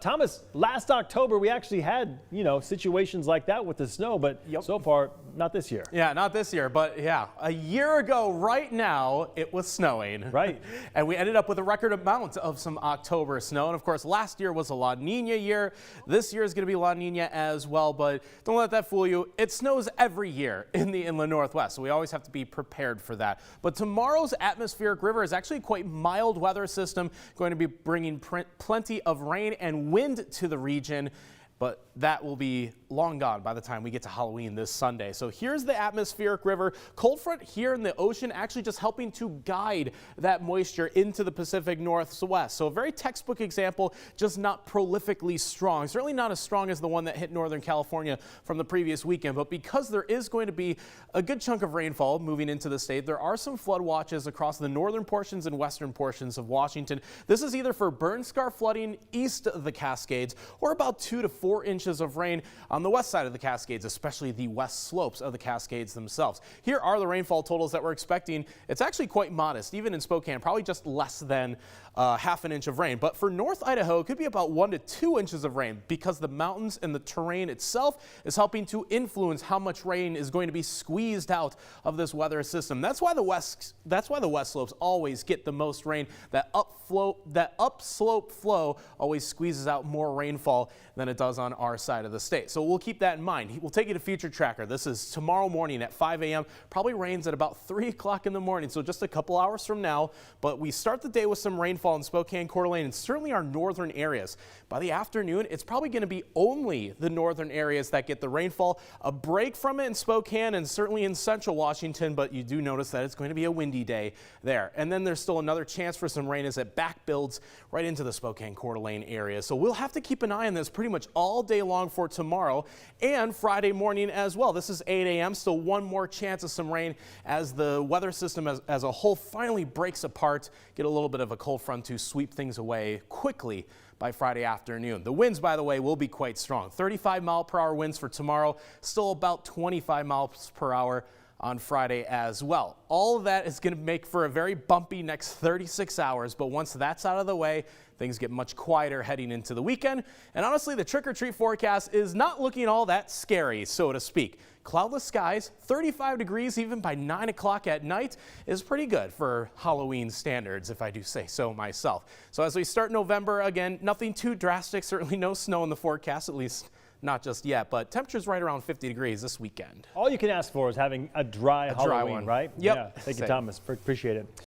Thomas, last October we actually had, situations like that with the snow, but so far, not this year. Yeah, not this year, but yeah, a year ago right now, it was snowing. Right. And we ended up with a record amount of some October snow. And of course, last year was a La Nina year. This year is going to be La Nina as well, but don't let that fool you. It snows every year in the inland Northwest, so we always have to be prepared for that. But tomorrow's atmospheric river is actually quite mild weather system, going to be bringing plenty of rain and wind to the region. But that will be long gone by the time we get to Halloween this Sunday. So here's the atmospheric river. Cold front here in the ocean actually just helping to guide that moisture into the Pacific Northwest. So a very textbook example, just not prolifically strong. Certainly not as strong as the one that hit Northern California from the previous weekend. But because there is going to be a good chunk of rainfall moving into the state, there are some flood watches across the northern portions and western portions of Washington. This is either for burn scar flooding east of the Cascades or about 2 to 4 inches of rain on the west side of the Cascades, especially the west slopes of the Cascades themselves. Here are the rainfall totals that we're expecting. It's actually quite modest, even in Spokane, probably just less than half an inch of rain. But for North Idaho, it could be about 1 to 2 inches of rain because the mountains and the terrain itself is helping to influence how much rain is going to be squeezed out of this weather system. That's why the west slopes always get the most rain. That upslope flow always squeezes out more rainfall than it does on our side of the state. So we'll keep that in mind. We'll take you to Future Tracker. This is tomorrow morning at 5 a.m. Probably rains at about 3 o'clock in the morning, so just a couple hours from now. But we start the day with some rainfall in Spokane, Coeur d'Alene, and certainly our northern areas. By the afternoon, it's probably going to be only the northern areas that get the rainfall. A break from it in Spokane and certainly in central Washington, but you do notice that it's going to be a windy day there. And then there's still another chance for some rain as it back builds right into the Spokane, Coeur d'Alene area. So we'll have to keep an eye on this pretty much all day long for tomorrow and Friday morning as well. This is 8 a.m. Still one more chance of some rain as the weather system as a whole finally breaks apart. Get a little bit of a cold front to sweep things away quickly by Friday afternoon. The winds, by the way, will be quite strong. 35-mile-per-hour winds for tomorrow, still about 25 miles per hour on Friday as well. All of that is going to make for a very bumpy next 36 hours, but once that's out of the way, things get much quieter heading into the weekend. And honestly, the trick-or-treat forecast is not looking all that scary, so to speak. Cloudless skies, 35 degrees even by 9 o'clock at night is pretty good for Halloween standards, if I do say so myself. So as we start November, again, nothing too drastic, certainly no snow in the forecast, at least not just yet, but temperatures right around 50 degrees this weekend. All you can ask for is having a dry Halloween, one. right? Yep. Yeah. Thank you, Thomas. Appreciate it.